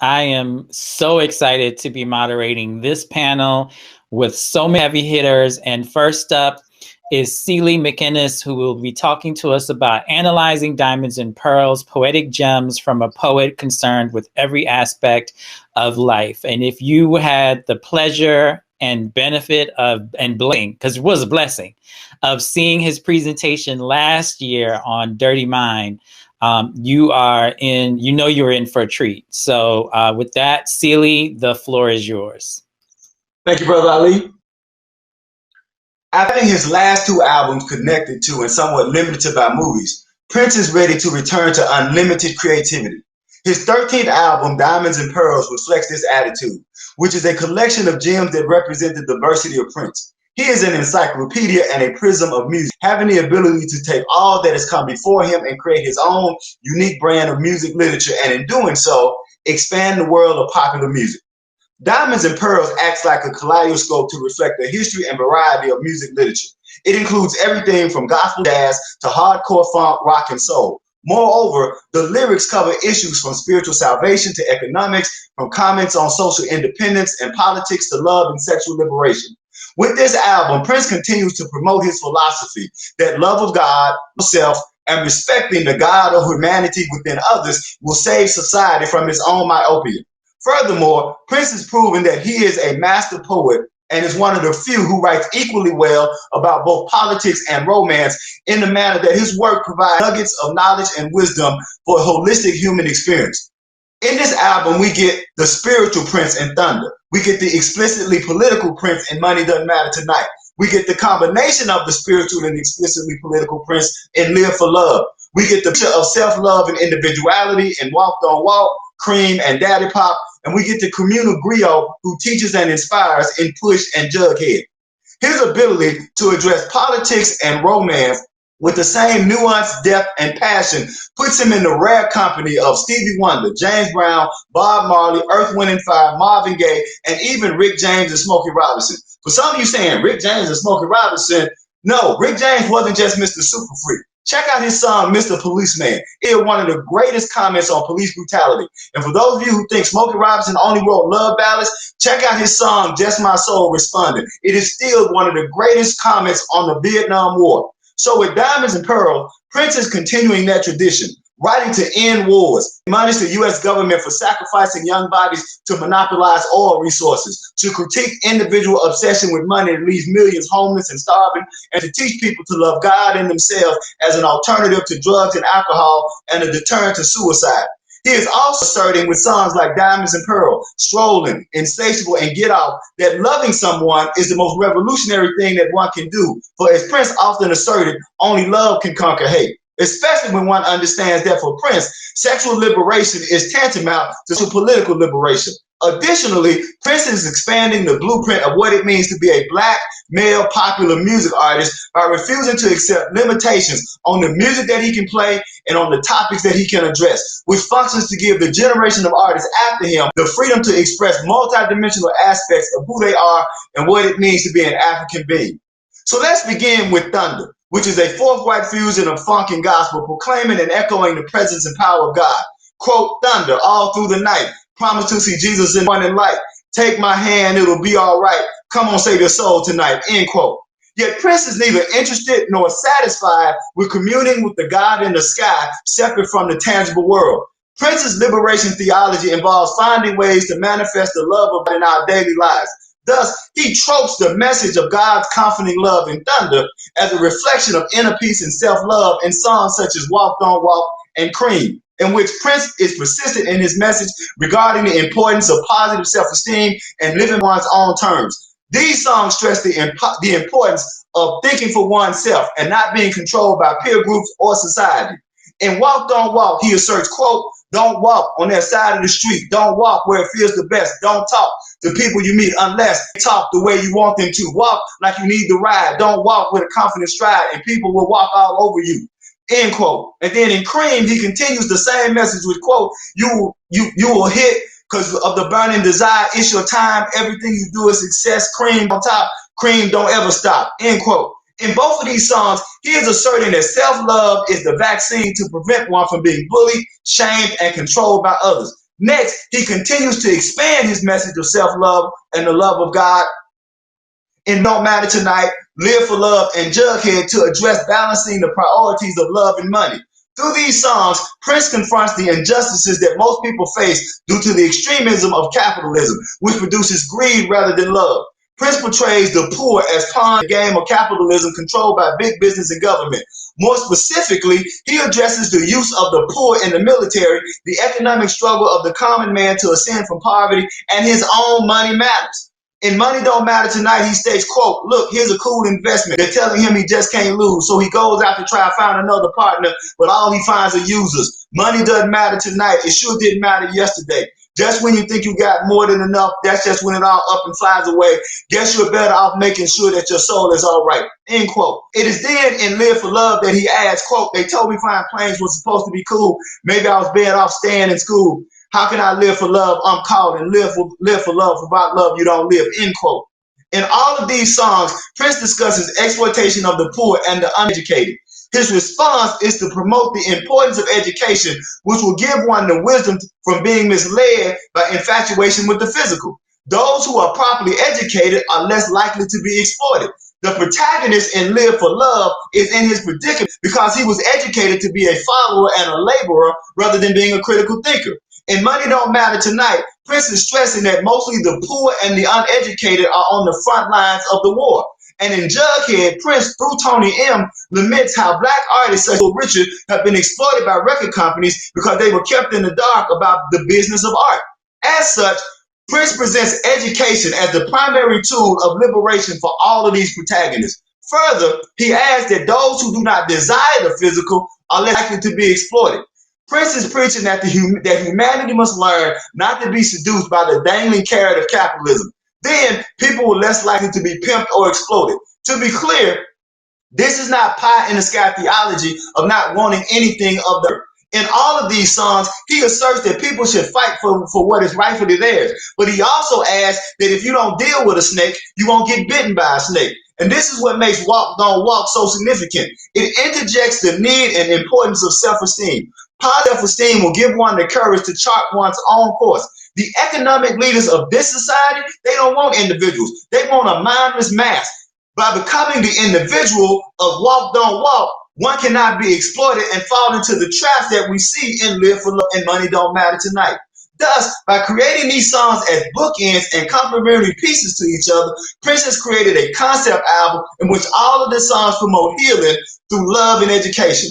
I am so excited to be moderating this panel with so many heavy hitters. And first up is Liegh McInnis, who will be talking to us about analyzing diamonds and pearls, poetic gems from a poet concerned with every aspect of life. And if you had the pleasure and benefit of, and blessing, because it was a blessing, of seeing his presentation last year on Dirty Mind, you're in for a treat. So with that, Liegh, the floor is yours. Thank you, Brother Ali. After his last two albums connected to and somewhat limited by movies, Prince is ready to return to unlimited creativity. His 13th album, Diamonds and Pearls, reflects this attitude, which is a collection of gems that represent the diversity of Prince. He is an encyclopedia and a prism of music, having the ability to take all that has come before him and create his own unique brand of music literature, and in doing so, expand the world of popular music. Diamonds and Pearls acts like a kaleidoscope to reflect the history and variety of music literature. It includes everything from gospel jazz to hardcore funk, rock, and soul. Moreover, the lyrics cover issues from spiritual salvation to economics, from comments on social independence and politics to love and sexual liberation. With this album, Prince continues to promote his philosophy that love of God, self, and respecting the God of humanity within others will save society from its own myopia. Furthermore, Prince has proven that he is a master poet and is one of the few who writes equally well about both politics and romance in the manner that his work provides nuggets of knowledge and wisdom for a holistic human experience. In this album, we get the spiritual Prince in Thunder. We get the explicitly political Prince in Money Doesn't Matter Tonight. We get the combination of the spiritual and explicitly political Prince in Live for Love. We get the picture of self-love and individuality in Walk Don't Walk, Cream, and Daddy Pop. And we get the communal griot who teaches and inspires in Push and Jughead. His ability to address politics and romance with the same nuance, depth, and passion puts him in the rare company of Stevie Wonder, James Brown, Bob Marley, Earth, Wind & Fire, Marvin Gaye, and even Rick James and Smokey Robinson. For some of you saying Rick James and Smokey Robinson, no, Rick James wasn't just Mr. Super Freak. Check out his song, Mr. Policeman. It is one of the greatest comments on police brutality. And for those of you who think Smokey Robinson only wrote love ballads, check out his song, Just My Soul Responded. It is still one of the greatest comments on the Vietnam War. So with Diamonds and Pearls, Prince is continuing that tradition, writing to end wars, admonish the U.S. government for sacrificing young bodies to monopolize oil resources, to critique individual obsession with money that leaves millions homeless and starving, and to teach people to love God and themselves as an alternative to drugs and alcohol and a deterrent to suicide. He is also asserting with songs like Diamonds and Pearl, Strolling, Insatiable, and Get Off that loving someone is the most revolutionary thing that one can do. For as Prince often asserted, only love can conquer hate. Especially when one understands that for Prince, sexual liberation is tantamount to political liberation. Additionally, Prince is expanding the blueprint of what it means to be a Black, male, popular music artist by refusing to accept limitations on the music that he can play and on the topics that he can address, which functions to give the generation of artists after him the freedom to express multidimensional aspects of who they are and what it means to be an African being. So let's begin with Thunder, which is a forthright fusion of funk and gospel, proclaiming and echoing the presence and power of God. Quote, thunder all through the night. Promise to see Jesus in morning light. Take my hand, it'll be all right. Come on, save your soul tonight. End quote. Yet Prince is neither interested nor satisfied with communing with the God in the sky, separate from the tangible world. Prince's liberation theology involves finding ways to manifest the love of God in our daily lives. Thus, he tropes the message of God's comforting love in Thunder as a reflection of inner peace and self-love in songs such as Walk Don't Walk and Cream, in which Prince is persistent in his message regarding the importance of positive self-esteem and living one's own terms. These songs stress the importance of thinking for oneself and not being controlled by peer groups or society. In Walk Don't Walk, he asserts, quote, don't walk on that side of the street. Don't walk where it feels the best. Don't talk to people you meet unless they talk the way you want them to. Walk like you need to ride. Don't walk with a confident stride and people will walk all over you. End quote. And then in Cream, he continues the same message with, quote, you will hit because of the burning desire. It's your time. Everything you do is success. Cream on top. Cream don't ever stop. End quote. In both of these songs, he is asserting that self-love is the vaccine to prevent one from being bullied, shamed, and controlled by others. Next, he continues to expand his message of self-love and the love of God in Don't Matter Tonight, Live for Love, and Jughead to address balancing the priorities of love and money. Through these songs, Prince confronts the injustices that most people face due to the extremism of capitalism, which produces greed rather than love. Prince portrays the poor as pawns in the game of capitalism controlled by big business and government. More specifically, he addresses the use of the poor in the military, the economic struggle of the common man to ascend from poverty, and his own money matters. In Money Don't Matter Tonight, he states, quote, look, here's a cool investment. They're telling him he just can't lose. So he goes out to try to find another partner, but all he finds are users. Money doesn't matter tonight. It sure didn't matter yesterday. Just when you think you got more than enough, that's just when it all up and flies away. Guess you're better off making sure that your soul is all right. End quote. It is then in Live for Love that he adds, quote, they told me flying planes was supposed to be cool. Maybe I was better off staying in school. How can I live for love? I'm called and live for love. Without love, you don't live. End quote. In all of these songs, Prince discusses exploitation of the poor and the uneducated. His response is to promote the importance of education, which will give one the wisdom from being misled by infatuation with the physical. Those who are properly educated are less likely to be exploited. The protagonist in Live for Love is in his predicament because he was educated to be a follower and a laborer rather than being a critical thinker. In Money Don't Matter Tonight, Prince is stressing that mostly the poor and the uneducated are on the front lines of the war. And in Jughead, Prince, through Tony M., laments how black artists such as Richard have been exploited by record companies because they were kept in the dark about the business of art. As such, Prince presents education as the primary tool of liberation for all of these protagonists. Further, he adds that those who do not desire the physical are less likely to be exploited. Prince is preaching that humanity must learn not to be seduced by the dangling carrot of capitalism. Then people were less likely to be pimped or exploited. To be clear, this is not pie in the sky theology of not wanting anything of the earth. In all of these songs, he asserts that people should fight for what is rightfully theirs. But he also adds that if you don't deal with a snake, you won't get bitten by a snake. And this is what makes Walk Don't Walk so significant. It interjects the need and importance of self-esteem. Positive self-esteem will give one the courage to chart one's own course. The economic leaders of this society, they don't want individuals. They want a mindless mass. By becoming the individual of Walk Don't Walk, one cannot be exploited and fall into the traps that we see in Live for Love and Money Don't Matter Tonight. Thus, by creating these songs as bookends and complementary pieces to each other, Prince has created a concept album in which all of the songs promote healing through love and education.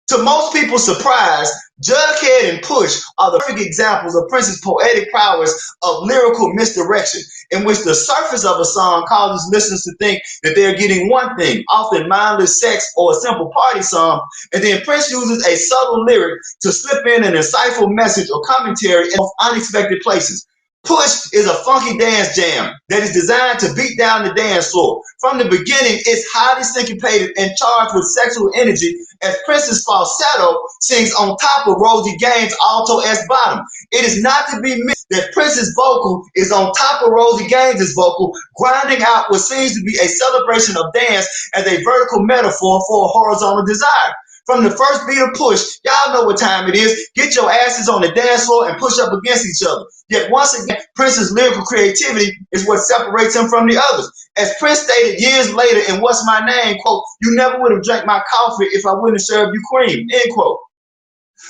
To most people's surprise, Jughead and Push are the perfect examples of Prince's poetic prowess of lyrical misdirection, in which the surface of a song causes listeners to think that they're getting one thing, often mindless sex or a simple party song, and then Prince uses a subtle lyric to slip in an insightful message or commentary in unexpected places. Push is a funky dance jam that is designed to beat down the dance floor. From the beginning, it's highly syncopated and charged with sexual energy as Prince's falsetto sings on top of Rosie Gaines' alto S bottom. It is not to be missed that Prince's vocal is on top of Rosie Gaines' vocal, grinding out what seems to be a celebration of dance as a vertical metaphor for a horizontal desire. From the first beat of Push, y'all know what time it is. Get your asses on the dance floor and push up against each other. Yet once again, Prince's lyrical creativity is what separates him from the others. As Prince stated years later in What's My Name, quote, you never would have drank my coffee if I wouldn't have served you cream, end quote.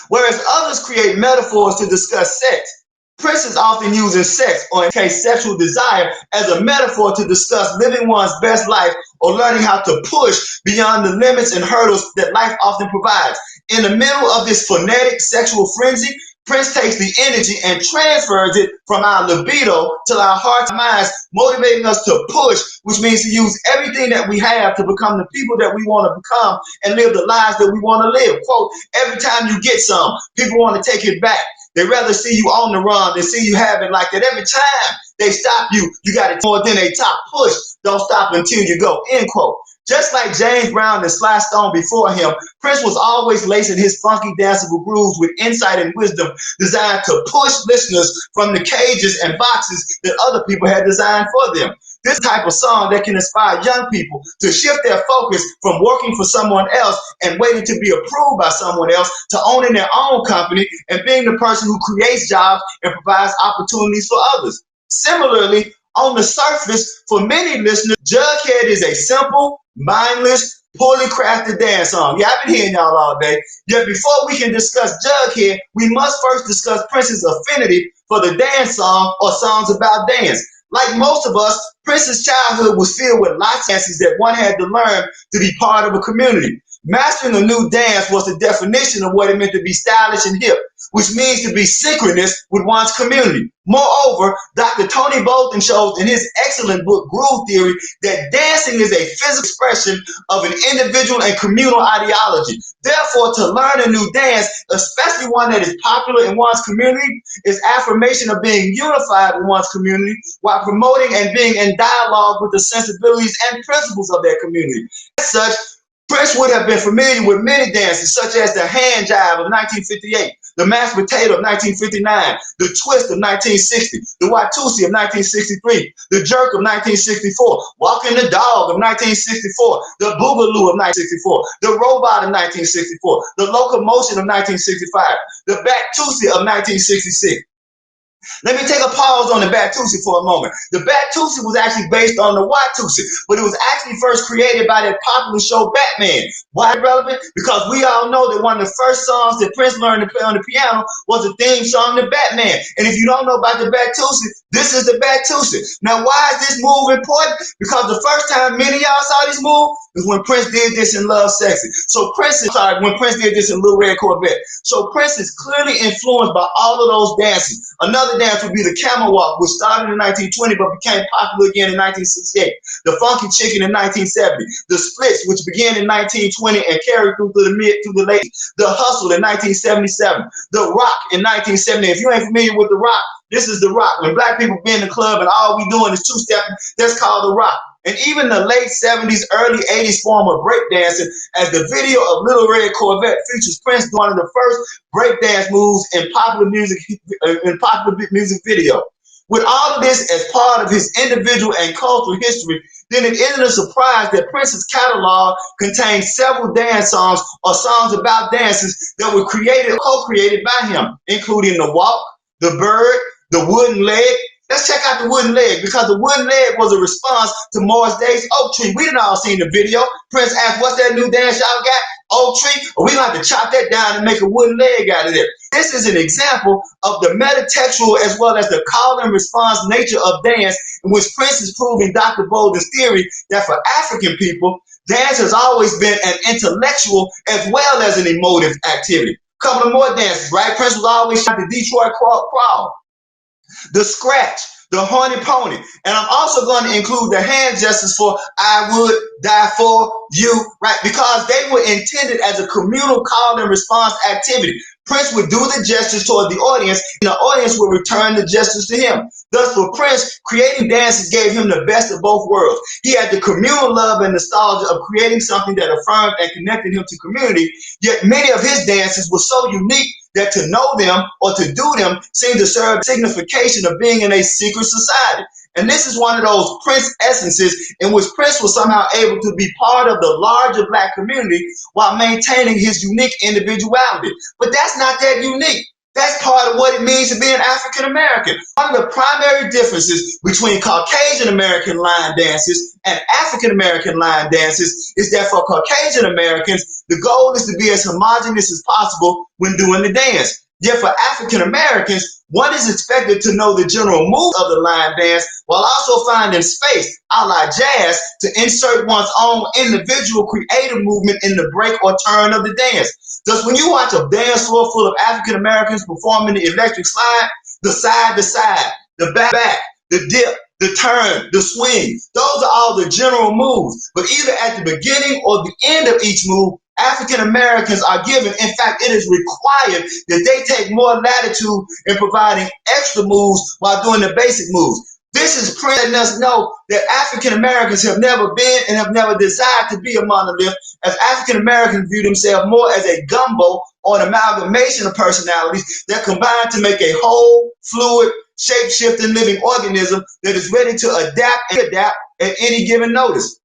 Whereas others create metaphors to discuss sex, Prince is often using sex, or in case sexual desire, as a metaphor to discuss living one's best life or learning how to push beyond the limits and hurdles that life often provides. In the middle of this phonetic sexual frenzy, Prince takes the energy and transfers it from our libido to our hearts and minds, motivating us to push, which means to use everything that we have to become the people that we want to become and live the lives that we want to live. Quote, every time you get some, people want to take it back. They'd rather see you on the run than see you have it like that. Every time they stop you, you got it more than a top push. Don't stop until you go, end quote. Just like James Brown and Sly Stone before him, Prince was always lacing his funky danceable grooves with insight and wisdom designed to push listeners from the cages and boxes that other people had designed for them. This type of song that can inspire young people to shift their focus from working for someone else and waiting to be approved by someone else to owning their own company and being the person who creates jobs and provides opportunities for others. Similarly, on the surface, for many listeners, Jughead is a simple, mindless, poorly crafted dance song. Yeah, I've been hearing y'all all day. Yet before we can discuss Jughead, we must first discuss Prince's affinity for the dance song or songs about dance. Like most of us, Prince's childhood was filled with lots of dances that one had to learn to be part of a community. Mastering a new dance was the definition of what it meant to be stylish and hip, which means to be synchronous with one's community. Moreover, Dr. Tony Bolton shows in his excellent book, Groove Theory, that dancing is a physical expression of an individual and communal ideology. Therefore, to learn a new dance, especially one that is popular in one's community, is affirmation of being unified with one's community while promoting and being in dialogue with the sensibilities and principles of their community. As such, Prince would have been familiar with many dances, such as the hand jive of 1958, the mashed potato of 1959, the twist of 1960, the Watusi of 1963, the jerk of 1964, walking the dog of 1964, the boogaloo of 1964, the robot of 1964, the locomotion of 1965, the Batusi of 1966. Let me take a pause on the Batusi for a moment. The Batusi was actually based on the Watusi, but it was actually first created by that popular show Batman. Why relevant? Because we all know that one of the first songs that Prince learned to play on the piano was the theme song to Batman. And if you don't know about the Batusi, this is the Batusi. Now, why is this move important? Because the first time many of y'all saw this move was when Prince did this in Love Sexy. So when Prince did this in Little Red Corvette. So Prince is clearly influenced by all of those dances. Another dance would be the camel walk, which started in 1920 but became popular again in 1968. The funky chicken in 1970. The splits, which began in 1920 and carried through to the late. The hustle in 1977. The rock in 1970. If you ain't familiar with the rock, this is the rock. When black people be in the club and all we doing is two-stepping, that's called the rock. And even the late 70s, early 80s form of breakdancing, as the video of Little Red Corvette features Prince doing one of the first breakdance moves in popular music video. With all of this as part of his individual and cultural history, then it isn't a surprise that Prince's catalog contains several dance songs or songs about dances that were co-created by him, including The Walk, The Bird, The Wooden Leg. Let's check out The Wooden Leg, because The Wooden Leg was a response to Morris Day's Oak Tree. We done all seen the video. Prince asked, what's that new dance y'all got? Oak Tree? Or we gonna have to chop that down and make a wooden leg out of it. This is an example of the metatextual as well as the call and response nature of dance, in which Prince is proving Dr. Bolden's theory that for African people, dance has always been an intellectual as well as an emotive activity. Couple of more dances, right? Prince was always shot the Detroit crawl, the scratch, the horny pony. And I'm also going to include the hand gestures for I would die for you, right? Because they were intended as a communal call and response activity. Prince would do the gestures toward the audience, and the audience would return the gestures to him. Thus, for Prince, creating dances gave him the best of both worlds. He had the communal love and nostalgia of creating something that affirmed and connected him to community, yet many of his dances were so unique that to know them or to do them seemed to serve the signification of being in a secret society. And this is one of those Prince essences in which Prince was somehow able to be part of the larger black community while maintaining his unique individuality. But that's not that unique. That's part of what it means to be an African American. One of the primary differences between Caucasian American line dances and African American line dances is that for Caucasian Americans, the goal is to be as homogeneous as possible when doing the dance. Yet for African Americans, one is expected to know the general move of the line dance while also finding space, a la jazz, to insert one's own individual creative movement in the break or turn of the dance. Thus, when you watch a dance floor full of African Americans performing the electric slide, the side to side, the back, the dip, the turn, the swing, those are all the general moves. But either at the beginning or the end of each move, African Americans are given, in fact, it is required that they take more latitude in providing extra moves while doing the basic moves. This is letting us know that African Americans have never been and have never desired to be a monolith, as African Americans view themselves more as a gumbo or an amalgamation of personalities that combine to make a whole, fluid, shape-shifting living organism that is ready to adapt at any given notice.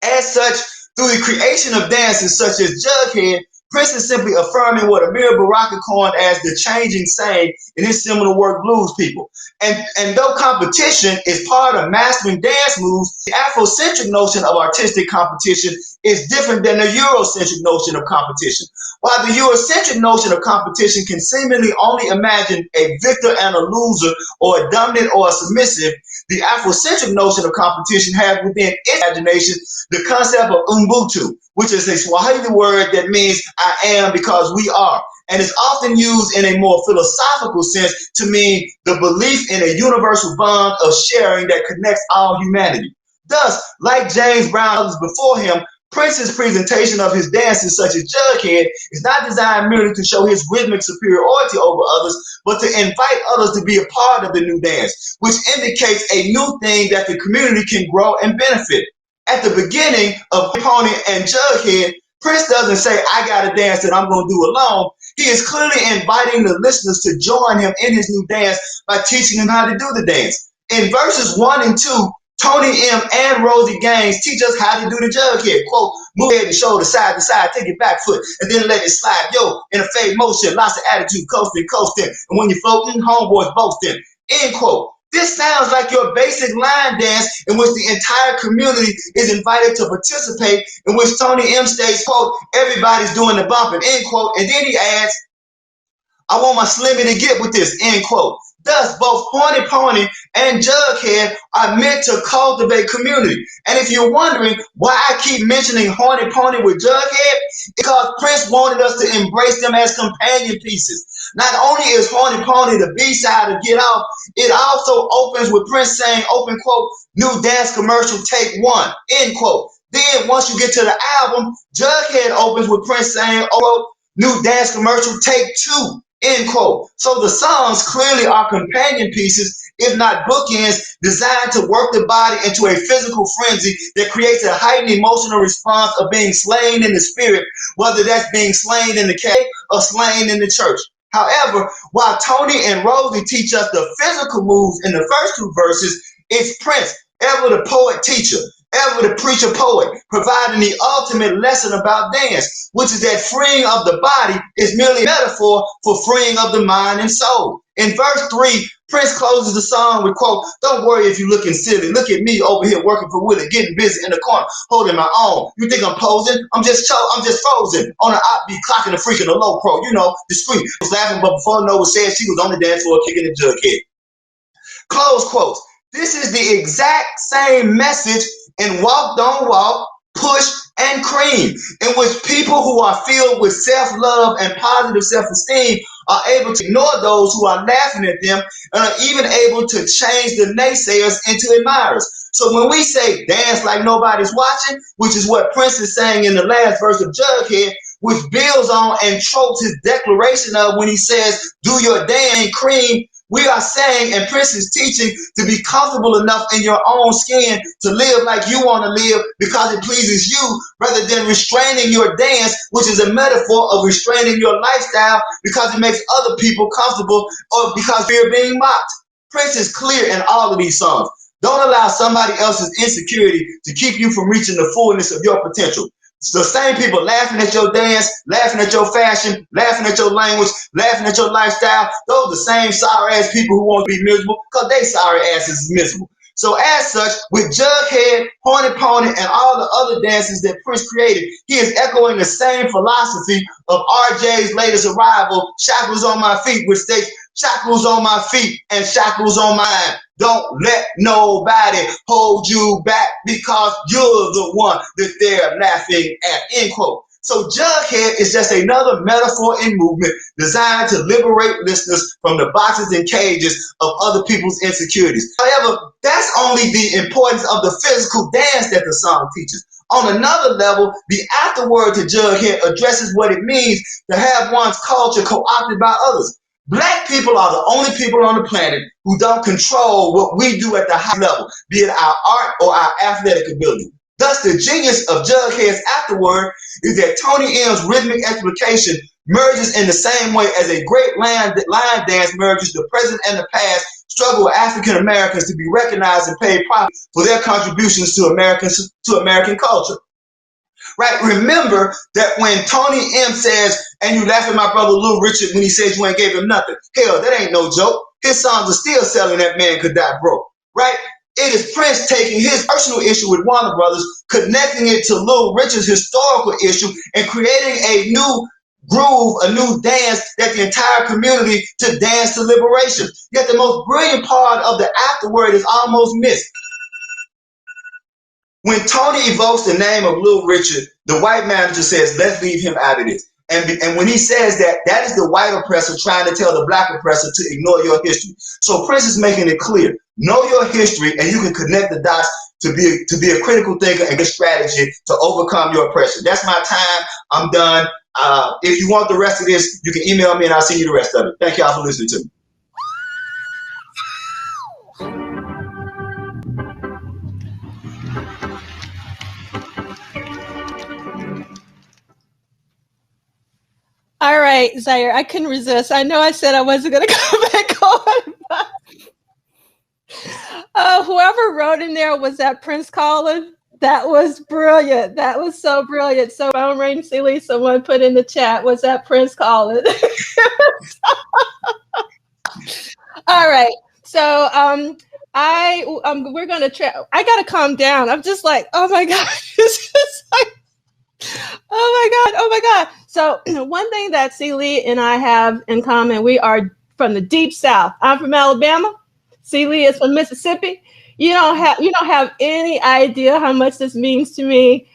As such, through the creation of dances such as Jughead, Prince is simply affirming what Amir Baraka coined as the changing saying in his seminal work Blues People. And though competition is part of mastering dance moves, the Afrocentric notion of artistic competition is different than the Eurocentric notion of competition. While the Eurocentric notion of competition can seemingly only imagine a victor and a loser, or a dominant or a submissive, the Afrocentric notion of competition has within its imagination the concept of Ubuntu, which is a Swahili word that means I am because we are, and is often used in a more philosophical sense to mean the belief in a universal bond of sharing that connects all humanity. Thus, like James Brown and others before him, Prince's presentation of his dances such as Jughead is not designed merely to show his rhythmic superiority over others, but to invite others to be a part of the new dance, which indicates a new thing that the community can grow and benefit. At the beginning of Pony and Jughead, Prince doesn't say, I got a dance that I'm going to do alone. He is clearly inviting the listeners to join him in his new dance by teaching them how to do the dance. In verses 1 and 2, Tony M. and Rosie Gaines teach us how to do the Jughead. Quote, move head and shoulder, side to side, take your back foot, and then let it slide. Yo, in a fade motion, lots of attitude, coasting. And when you're floating, homeboys boasting. End quote. This sounds like your basic line dance in which the entire community is invited to participate, in which Tony M. states, quote, everybody's doing the bumping, end quote. And then he adds, I want my Slimmy to get with this, end quote. Thus, both Pony and Jughead are meant to cultivate community. And if you're wondering why I keep mentioning Horny Pony with Jughead, because Prince wanted us to embrace them as companion pieces. Not only is Horny Pony the B-side of Get Off, it also opens with Prince saying, open quote, new dance commercial take 1, end quote. Then once you get to the album, Jughead opens with Prince saying, oh, new dance commercial take 2. End quote. So the songs clearly are companion pieces, if not bookends, designed to work the body into a physical frenzy that creates a heightened emotional response of being slain in the spirit, whether that's being slain in the cave or slain in the church. However, while Tony and Rosie teach us the physical moves in the first 2 verses, it's Prince, ever the poet teacher, ever the preacher poet, providing the ultimate lesson about dance, which is that freeing of the body is merely a metaphor for freeing of the mind and soul. In verse 3, Prince closes the song with, quote, don't worry if you're looking silly. Look at me over here working for Willie, getting busy in the corner, holding my own. You think I'm posing? I'm just frozen on an upbeat, clocking a freak in a low pro, you know, discreet. I was laughing, but before Noah said she was on the dance floor kicking the Jughead. Close quotes. This is the exact same message in Walk Don't Walk, Push, and Cream, in which people who are filled with self-love and positive self-esteem are able to ignore those who are laughing at them and are even able to change the naysayers into admirers. So when we say dance like nobody's watching, which is what Prince is saying in the last verse of Jughead, which builds on and tropes his declaration of when he says, do your dance, Cream, we are saying, and Prince is teaching, to be comfortable enough in your own skin to live like you want to live because it pleases you, rather than restraining your dance, which is a metaphor of restraining your lifestyle because it makes other people comfortable or because fear being mocked. Prince is clear in all of these songs. Don't allow somebody else's insecurity to keep you from reaching the fullness of your potential. The same people laughing at your dance, laughing at your fashion, laughing at your language, laughing at your lifestyle, those are the same sorry ass people who want to be miserable because they sorry asses is miserable. So as such, with Jughead, Horny Pony, and all the other dances that Prince created, he is echoing the same philosophy of RJ's latest arrival, Shackles on My Feet, which states, shackles on my feet and shackles on mine. Don't let nobody hold you back because you're the one that they're laughing at, end quote. So Jughead is just another metaphor in movement designed to liberate listeners from the boxes and cages of other people's insecurities. However, that's only the importance of the physical dance that the song teaches. On another level, the afterword to Jughead addresses what it means to have one's culture co-opted by others. Black people are the only people on the planet who don't control what we do at the high level, be it our art or our athletic ability. Thus, the genius of Jughead's afterword is that Tony M's rhythmic explication merges in the same way as a great lion dance merges the present and the past struggle with African Americans to be recognized and paid profit for their contributions to American culture. Right? Remember that when Tony M says, and you laugh at my brother Little Richard when he says you ain't gave him nothing. Hell, that ain't no joke. His songs are still selling. That man could die broke. Right? It is Prince taking his personal issue with Warner Brothers, connecting it to Little Richard's historical issue, and creating a new groove, a new dance that the entire community to dance to liberation. Yet the most brilliant part of the afterword is almost missed. When Tony evokes the name of Little Richard, the white manager says, let's leave him out of this. And when he says that, that is the white oppressor trying to tell the black oppressor to ignore your history. So Prince is making it clear. Know your history, and you can connect the dots to be a critical thinker and get strategy to overcome your oppression. That's my time. I'm done. If you want the rest of this, you can email me and I'll send you the rest of it. Thank y'all for listening to me. All right, Zaire, I couldn't resist. I know I said I wasn't going to come back on. But, whoever wrote in there, was that Prince Colin? That was brilliant. That was so brilliant. So, Rain Seeley, someone put in the chat, was that Prince Colin? All right. So, we're going to try. I got to calm down. I'm just like, oh my gosh. This is like, oh my God. So one thing that Liegh and I have in common, we are from the deep South. I'm from Alabama. Liegh is from Mississippi. You don't have any idea how much this means to me.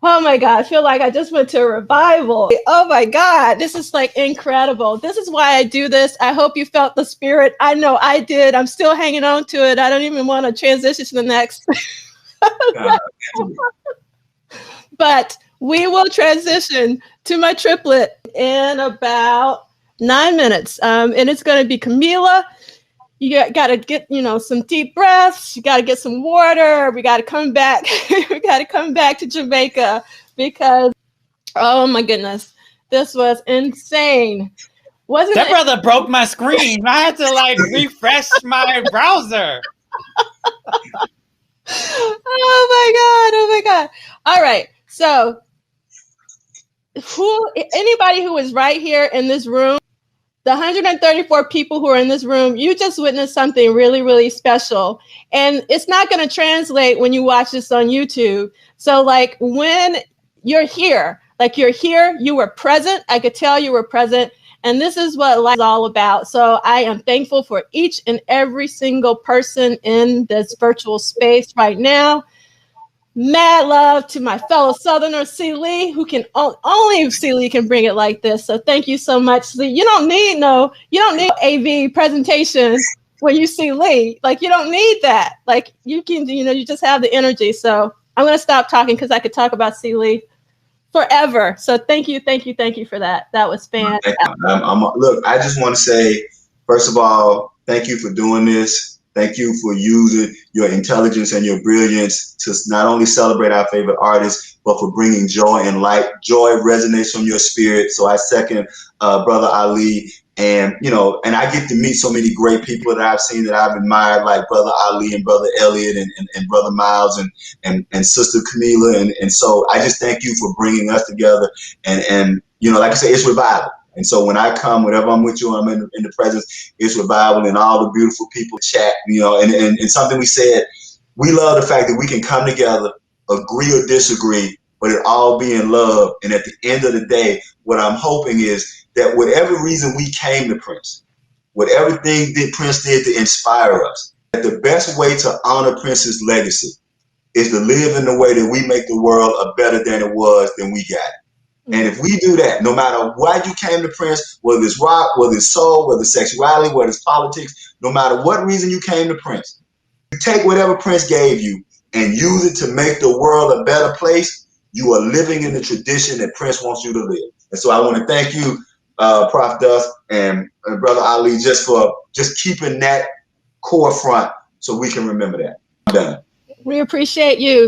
Oh my God, I feel like I just went to a revival. Oh my God, this is like incredible. This is why I do this. I hope you felt the spirit. I know I did. I'm still hanging on to it. I don't even want to transition to the next. But we will transition to my triplet in about 9 minutes. And it's going to be Camila. You got to get, some deep breaths. You got to get some water. We got to come back. We got to come back to Jamaica because, oh my goodness, this was insane. Wasn't that it? brother broke my screen. I had to refresh my browser. Oh my God. All right. So anybody who is right here in this room, the 134 people who are in this room, you just witnessed something really, really special. And it's not going to translate when you watch this on YouTube. So when you're here, you were present. I could tell you were present. And this is what life is all about. So I am thankful for each and every single person in this virtual space right now. Mad love to my fellow Southerner, Liegh, who can only Liegh can bring it like this. So thank you so much, Liegh. You don't need AV presentation when you see Liegh. You don't need that. You can, you just have the energy. So I'm going to stop talking because I could talk about Liegh forever. So thank you for that. That was fantastic. Look, I just want to say, first of all, thank you for doing this. Thank you for using your intelligence and your brilliance to not only celebrate our favorite artists, but for bringing joy and light. Joy resonates from your spirit. So I second Brother Ali. And, and I get to meet so many great people that I've seen that I've admired, like Brother Ali and Brother Elliot and Brother Miles and Sister Camila. And so I just thank you for bringing us together. And like I say, it's revival. And so when I come, whenever I'm with you, I'm in the presence, it's revival and all the beautiful people chat, and something we said, we love the fact that we can come together, agree or disagree, but it all be in love. And at the end of the day, what I'm hoping is that whatever reason we came to Prince, whatever thing that Prince did to inspire us, that the best way to honor Prince's legacy is to live in the way that we make the world a better than it was than we got it. And if we do that, no matter why you came to Prince, whether it's rock, whether it's soul, whether it's sexuality, whether it's politics, no matter what reason you came to Prince, you take whatever Prince gave you and use it to make the world a better place, you are living in the tradition that Prince wants you to live. And so I want to thank you, Prof. Duff and Brother Ali, just for keeping that core front so we can remember that. I'm done. We appreciate you.